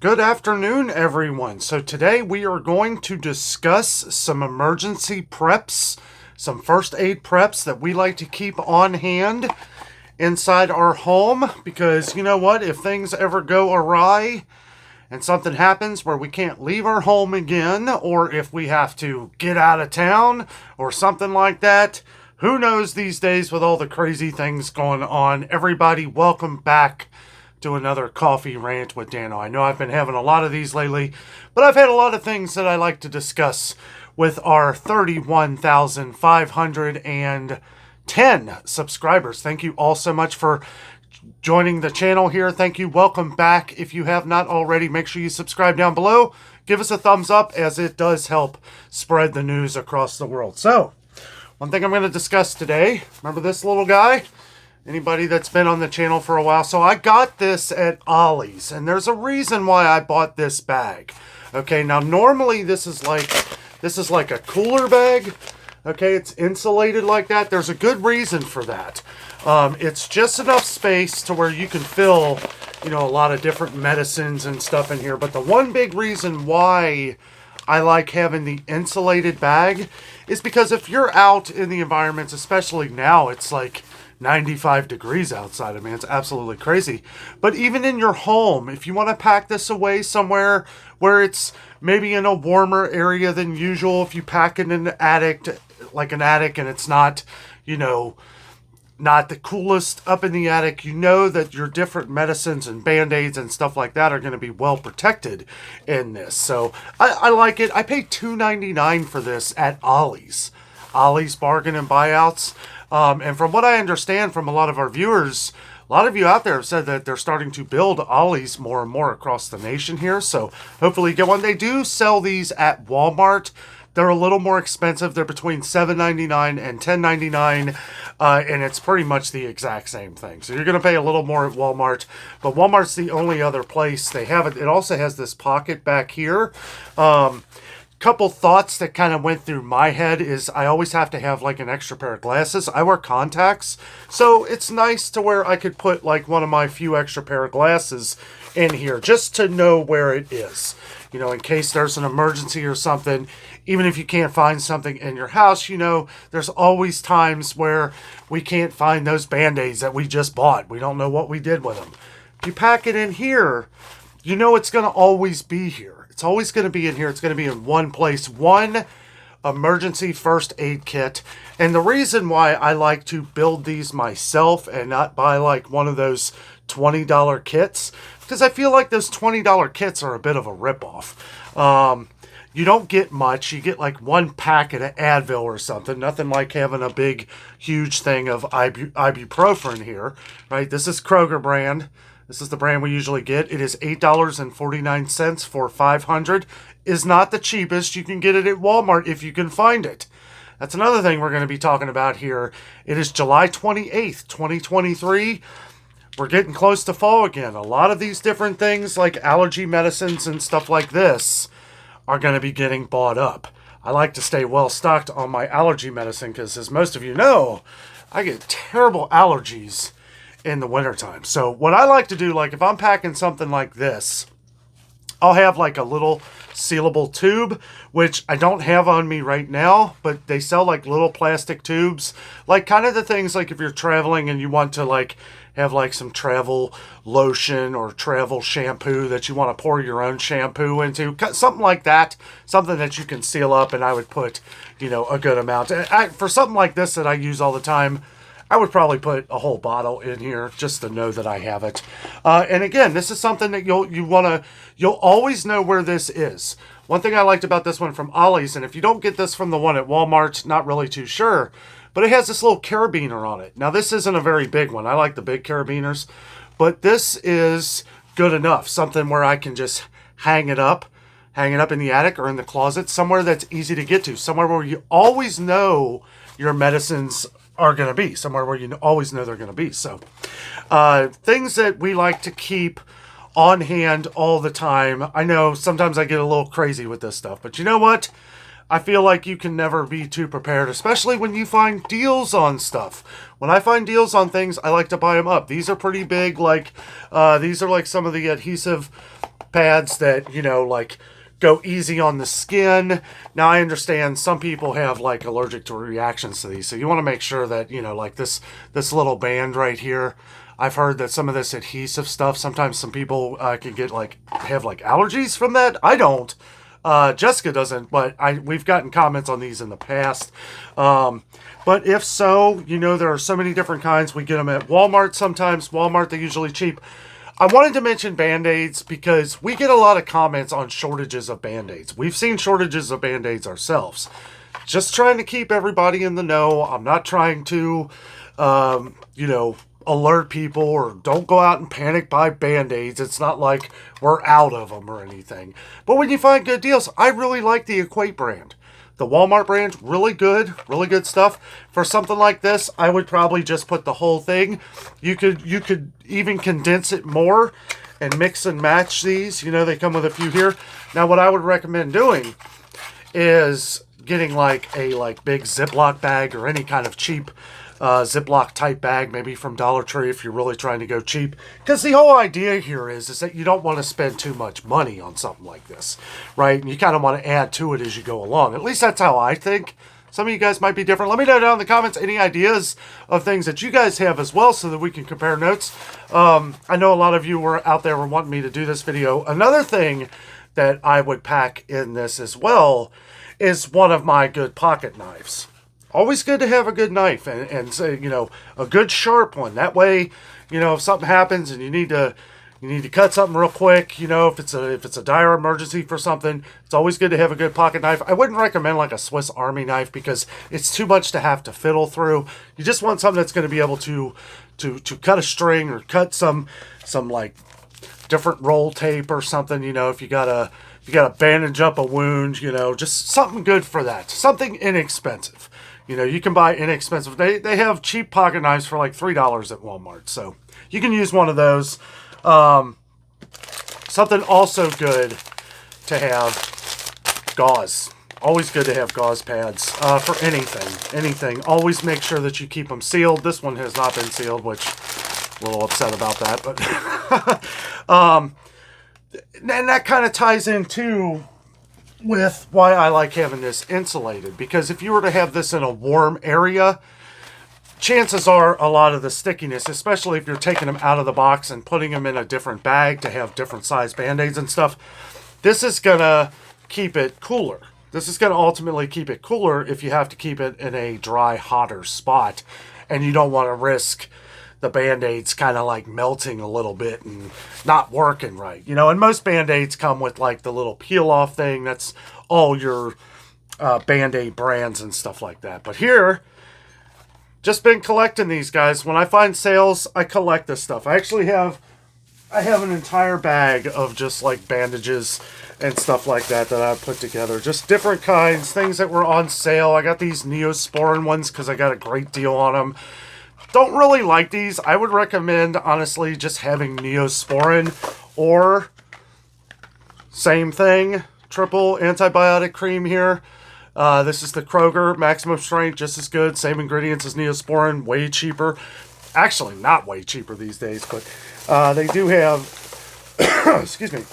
Good afternoon, everyone. So today we are going to discuss some emergency preps, some first aid preps that we like to keep on hand inside our home because you know what? If things ever go awry and something happens where we can't leave our home again, or if we have to get out of town or something like that, who knows these days with all the crazy things going on. Everybody, welcome back to another coffee rant with Danno. I know I've been having a lot of these lately, but I've had a lot of things that I like to discuss with our 31,510 subscribers. Thank you all so much for joining the channel here. Thank you. Welcome back. If you have not already, make sure you subscribe down below. Give us a thumbs up as it does help spread the news across the world. So, one thing I'm going to discuss today, remember this little guy? Anybody that's been on the channel for a while. So I got this at Ollie's, and there's a reason why I bought this bag. Okay, now normally this is like a cooler bag. Okay, it's insulated like that. There's a good reason for that. It's just enough space to where you can fill, a lot of different medicines and stuff in here. But the one big reason why I like having the insulated bag is because if you're out in the environments, especially now, it's like 95 degrees outside. I mean, it's absolutely crazy. But even in your home, if you want to pack this away somewhere where it's maybe in a warmer area than usual, if you pack it in an attic, and it's not, not the coolest up in the attic, you know that your different medicines and Band-Aids and stuff like that are going to be well protected in this. So I like it. I paid $2.99 for this at Ollie's Bargain and Buyouts. And from what I understand from a lot of our viewers, a lot of you out there have said that they're starting to build Ollie's more and more across the nation here. So hopefully you get one. They do sell these at Walmart. They're a little more expensive. They're between $7.99 and $10.99, and it's pretty much the exact same thing. So you're going to pay a little more at Walmart, but Walmart's the only other place they have it. It also has this pocket back here. Couple thoughts that kind of went through my head is I always have to have like an extra pair of glasses. I wear contacts, so it's nice to where I could put like one of my few extra pair of glasses in here just to know where it is. In case there's an emergency or something, even if you can't find something in your house, there's always times where we can't find those Band-Aids that we just bought. We don't know what we did with them. If you pack it in here, it's going to always be here. It's always going to be in here. It's going to be in one place, one emergency first aid kit. And the reason why I like to build these myself and not buy like one of those $20 kits, because I feel like those $20 kits are a bit of a ripoff. You don't get much. You get like one packet of Advil or something. Nothing like having a big, huge thing of ibuprofen here, right? This is Kroger brand. This is the brand we usually get. It is $8.49 for 500. Is not the cheapest. You can get it at Walmart if you can find it. That's another thing we're going to be talking about here. It is July 28th, 2023. We're getting close to fall again. A lot of these different things like allergy medicines and stuff like this are going to be getting bought up. I like to stay well stocked on my allergy medicine because, as most of you know, I get terrible allergies in the wintertime. So what I like to do, like if I'm packing something like this, I'll have like a little sealable tube, which I don't have on me right now, but they sell like little plastic tubes, like kind of the things like if you're traveling and you want to like have like some travel lotion or travel shampoo that you want to pour your own shampoo into, something like that, something that you can seal up. And I would put, a good amount. For something like this that I use all the time, I would probably put a whole bottle in here just to know that I have it. And again, this is something that you'll always know where this is. One thing I liked about this one from Ollie's, and if you don't get this from the one at Walmart, not really too sure, but it has this little carabiner on it. Now, this isn't a very big one. I like the big carabiners, but this is good enough. Something where I can just hang it up in the attic or in the closet, somewhere that's easy to get to, somewhere where you always know your medicines are going to be, somewhere where you always know they're going to be. So things that we like to keep on hand all the time. I know sometimes I get a little crazy with this stuff, but you know what? I feel like you can never be too prepared, especially when you find deals on stuff. When I find deals on things, I like to buy them up. These are pretty big. These are like some of the adhesive pads that, you know, like go easy on the skin. Now, I understand some people have like allergic to reactions to these, so you want to make sure that, you know, like this little band right here, I've heard that some of this adhesive stuff, sometimes some people can get like, have like allergies from that. I don't. Jessica doesn't, but we've gotten comments on these in the past. But if so, you know, there are so many different kinds. We get them at Walmart sometimes. Walmart, they're usually cheap. I wanted to mention Band-Aids because we get a lot of comments on shortages of Band-Aids. We've seen shortages of Band-Aids ourselves. Just trying to keep everybody in the know. I'm not trying to, you know, alert people or don't go out and panic buy Band-Aids. It's not like we're out of them or anything. But when you find good deals, I really like the Equate brand. The Walmart brand, really good stuff. For something like this, I would probably just put the whole thing. You could even condense it more and mix and match these. You know, they come with a few here. Now, what I would recommend doing is getting like a big Ziploc bag or any kind of cheap Ziploc type bag, maybe from Dollar Tree if you're really trying to go cheap. Because the whole idea here is that you don't want to spend too much money on something like this, right? And you kind of want to add to it as you go along. At least that's how I think. Some of you guys might be different. Let me know down in the comments any ideas of things that you guys have as well so that we can compare notes. I know a lot of you were out there were wanting me to do this video. Another thing that I would pack in this as well is one of my good pocket knives. Always good to have a good knife and say, you know, a good sharp one. That way, you know, if something happens and you need to cut something real quick, you know, if it's a dire emergency for something, it's always good to have a good pocket knife. I wouldn't recommend like a Swiss Army knife because it's too much to have to fiddle through. You just want something that's going to be able to cut a string or cut some like different roll tape or something, you know, if you gotta bandage up a wound, you know, just something good for that. Something inexpensive. You know, you can buy inexpensive. They have cheap pocket knives for like $3 at Walmart. So you can use one of those. Something also good to have, gauze. Always good to have gauze pads for anything. Always make sure that you keep them sealed. This one has not been sealed, which I'm a little upset about that. But and that kind of ties into with why I like having this insulated, because if you were to have this in a warm area, chances are a lot of the stickiness, especially if you're taking them out of the box and putting them in a different bag to have different size Band-Aids and stuff, this is gonna keep it cooler. This is gonna ultimately keep it cooler if you have to keep it in a dry, hotter spot and you don't want to risk the Band-Aids kind of like melting a little bit and not working right. You know, and most Band-Aids come with like the little peel-off thing. That's all your Band-Aid brands and stuff like that. But here, just been collecting these guys. When I find sales, I collect this stuff. I actually have an entire bag of just like bandages and stuff like that I've put together. Just different kinds, things that were on sale. I got these Neosporin ones because I got a great deal on them. Don't really like these. I would recommend, honestly, just having Neosporin or same thing, triple antibiotic cream here. This is the Kroger Maximum Strength, just as good. Same ingredients as Neosporin, way cheaper. Actually, not way cheaper these days, but they do have, excuse me,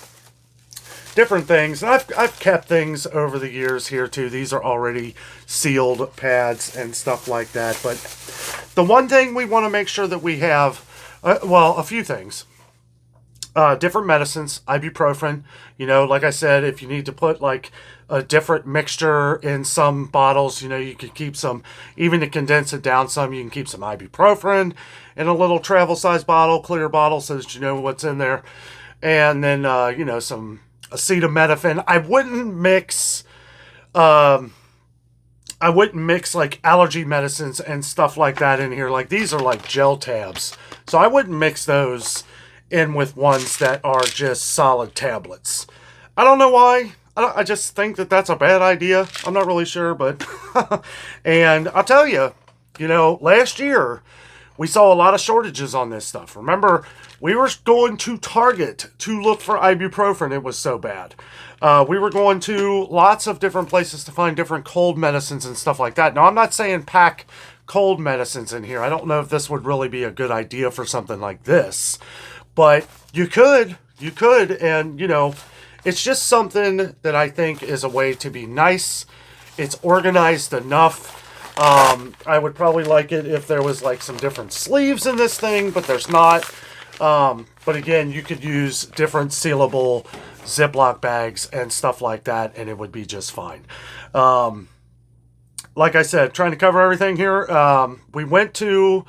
different things. And I've kept things over the years here too. These are already sealed pads and stuff like that. But the one thing we want to make sure that we have, well, a few things. Different medicines, ibuprofen. You know, like I said, if you need to put like a different mixture in some bottles, you know, you could keep some, even to condense it down some, you can keep some ibuprofen in a little travel size bottle, clear bottle, so that you know what's in there. And then, you know, some acetaminophen. I wouldn't mix like allergy medicines and stuff like that in here. Like these are like gel tabs. So I wouldn't mix those in with ones that are just solid tablets. I don't know why. I just think that that's a bad idea. I'm not really sure, but and I'll tell you, you know, last year we saw a lot of shortages on this stuff. Remember, we were going to Target to look for ibuprofen. It was so bad. We were going to lots of different places to find different cold medicines and stuff like that. Now, I'm not saying pack cold medicines in here. I don't know if this would really be a good idea for something like this. But you could you could. And, you know, it's just something that I think is a way to be nice. It's organized enough. I would probably like it if there was like some different sleeves in this thing, but there's not. But again, you could use different sealable Ziploc bags and stuff like that, and it would be just fine. Like I said, trying to cover everything here. We went to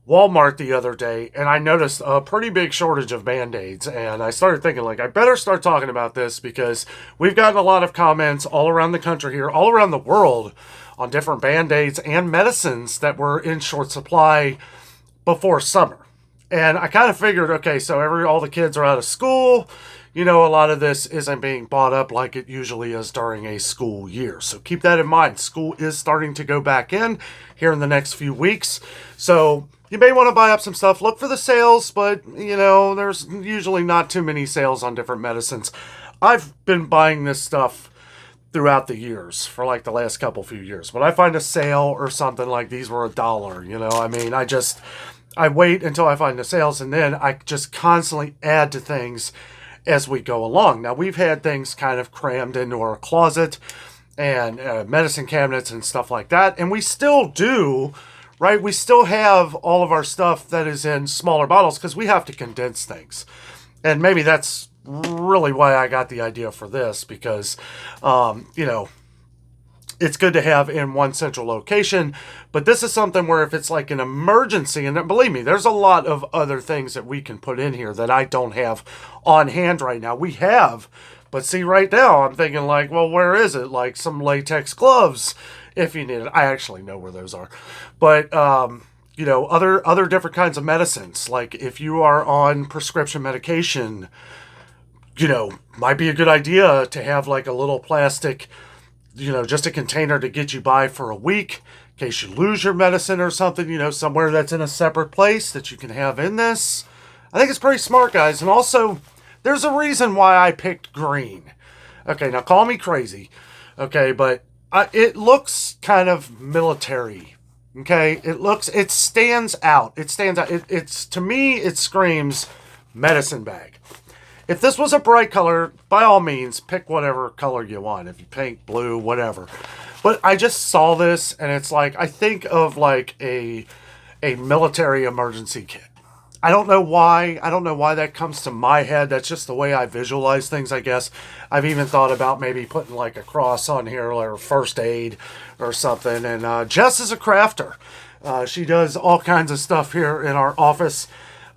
Walmart the other day, and I noticed a pretty big shortage of Band-Aids, and I started thinking, like, I better start talking about this because we've gotten a lot of comments all around the country here, all around the world, on different Band-Aids and medicines that were in short supply before summer. And I kind of figured, okay, so all the kids are out of school. You know, a lot of this isn't being bought up like it usually is during a school year. So keep that in mind. School is starting to go back in here in the next few weeks. So you may want to buy up some stuff. Look for the sales, but, you know, there's usually not too many sales on different medicines. I've been buying this stuff throughout the years for like the last few years. When I find a sale or something like these were $1, you know, I mean, I wait until I find the sales, and then I just constantly add to things as we go along. Now, we've had things kind of crammed into our closet and medicine cabinets and stuff like that, and we still do, right? We still have all of our stuff that is in smaller bottles because we have to condense things. And maybe that's really why I got the idea for this, because, you know, it's good to have in one central location, but this is something where if it's like an emergency, and believe me, there's a lot of other things that we can put in here that I don't have on hand right now. We have, but see, right now, I'm thinking like, well, where is it? Like some latex gloves, if you need it. I actually know where those are. But, you know, other different kinds of medicines. Like if you are on prescription medication, you know, might be a good idea to have like a little plastic, you know, just a container to get you by for a week in case you lose your medicine or something, you know, somewhere that's in a separate place that you can have in this. I think it's pretty smart, guys. And also, there's a reason why I picked green. Okay, now call me crazy. Okay, but it looks kind of military. Okay, it stands out. It stands out. It's to me, it screams medicine bag. If this was a bright color, by all means, pick whatever color you want. If you pink, blue, whatever. But I just saw this, and it's like, I think of like a military emergency kit. I don't know why. I don't know why that comes to my head. That's just the way I visualize things, I guess. I've even thought about maybe putting like a cross on here, or first aid or something. And Jess is a crafter. She does all kinds of stuff here in our office.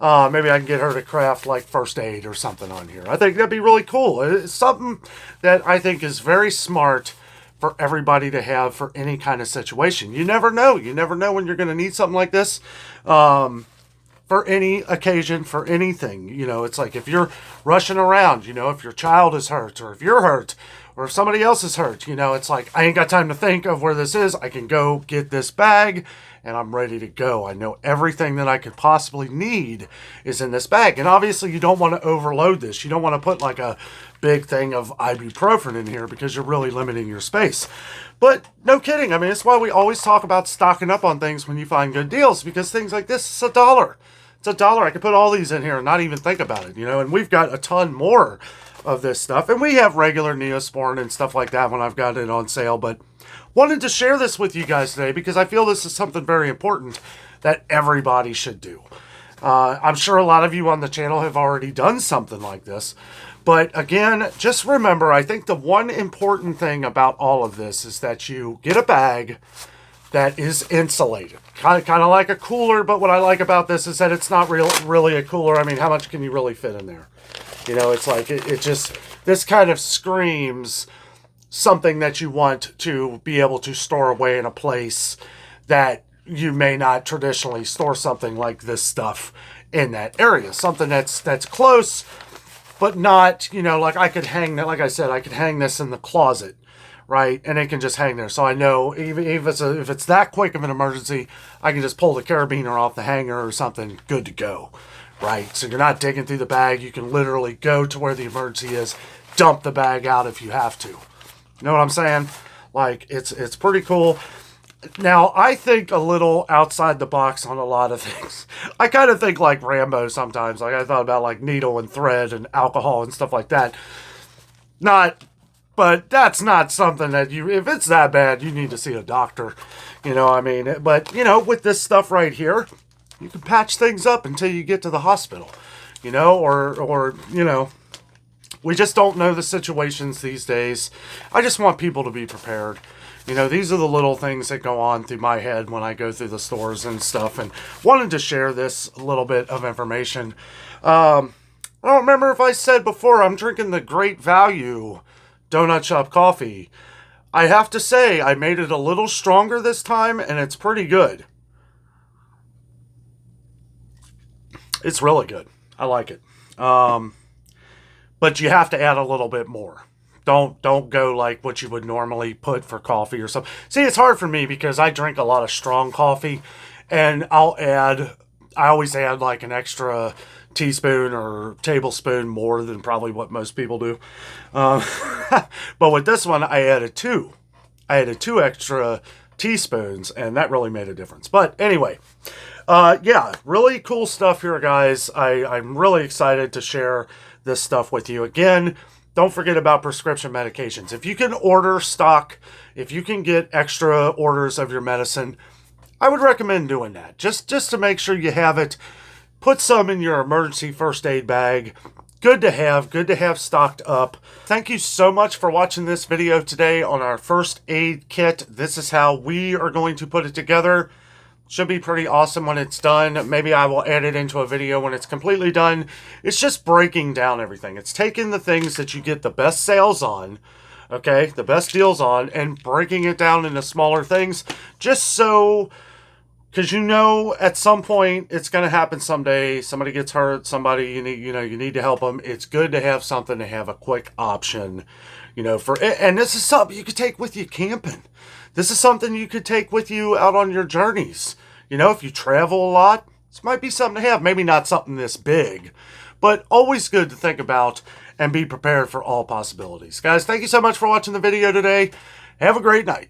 Maybe I can get her to craft like first aid or something on here. I think that'd be really cool. It's something that I think is very smart for everybody to have for any kind of situation. You never know. You never know when you're going to need something like this for any occasion, for anything. You know, it's like if you're rushing around, you know, if your child is hurt or if you're hurt or if somebody else is hurt, you know, it's like, I ain't got time to think of where this is. I can go get this bag and I'm ready to go. I know everything that I could possibly need is in this bag. And obviously you don't want to overload this. You don't want to put like a big thing of ibuprofen in here because you're really limiting your space. But no kidding. I mean, it's why we always talk about stocking up on things when you find good deals, because things like this, it's $1. It's $1. I could put all these in here and not even think about it, you know, and we've got a ton more of this stuff. And we have regular Neosporin and stuff like that when I've got it on sale, but wanted to share this with you guys today because I feel this is something very important that everybody should do. I'm sure a lot of you on the channel have already done something like this. But again, just remember, I think the one important thing about all of this is that you get a bag that is insulated. Kind of like a cooler, but what I like about this is that it's not really a cooler. I mean, how much can you really fit in there? You know, it's like, it just, this kind of screams something that you want to be able to store away in a place that you may not traditionally store something like this stuff in that area. Something that's close, but not, you know, like I could hang that, like I said, I could hang this in the closet, right? And it can just hang there. So I know even if it's that quick of an emergency, I can just pull the carabiner off the hanger or something, good to go, right? So you're not digging through the bag. You can literally go to where the emergency is, dump the bag out if you have to. You know what I'm saying? Like, it's pretty cool. Now, I think a little outside the box on a lot of things. I kind of think like Rambo sometimes. Like, I thought about like needle and thread and alcohol and stuff like that. Not, but that's not something that you, if it's that bad, you need to see a doctor. You know, I mean, but, you know, with this stuff right here, you can patch things up until you get to the hospital. You know, or you know, we just don't know the situations these days. I just want people to be prepared. You know, these are the little things that go on through my head when I go through the stores and stuff, and wanted to share this little bit of information. I don't remember if I said before, I'm drinking the Great Value Donut Shop coffee. I have to say, I made it a little stronger this time, and it's pretty good. It's really good. I like it. But you have to add a little bit more. Don't go like what you would normally put for coffee or something. See, it's hard for me because I drink a lot of strong coffee, and I always add like an extra teaspoon or tablespoon more than probably what most people do. Um, but with this one, I added two. I added 2 extra teaspoons, and that really made a difference. But anyway, yeah, really cool stuff here, guys. I'm really excited to share this stuff with you. Again, don't forget about prescription medications. If you can order stock, if you can get extra orders of your medicine, I would recommend doing that. Just to make sure you have it. Put some in your emergency first aid bag. Good to have stocked up. Thank you so much for watching this video today on our first aid kit. This is how we are going to put it together. Should be pretty awesome when it's done. Maybe I will add it into a video when it's completely done. It's just breaking down everything. It's taking the things that you get the best sales on, okay, the best deals on, and breaking it down into smaller things, just so, because you know at some point it's going to happen someday. Somebody gets hurt, somebody you need to help them. It's good to have something, to have a quick option, you know, and this is something you could take with you camping. This is something you could take with you out on your journeys. You know, if you travel a lot, this might be something to have. Maybe not something this big, but always good to think about and be prepared for all possibilities. Guys, thank you so much for watching the video today. Have a great night.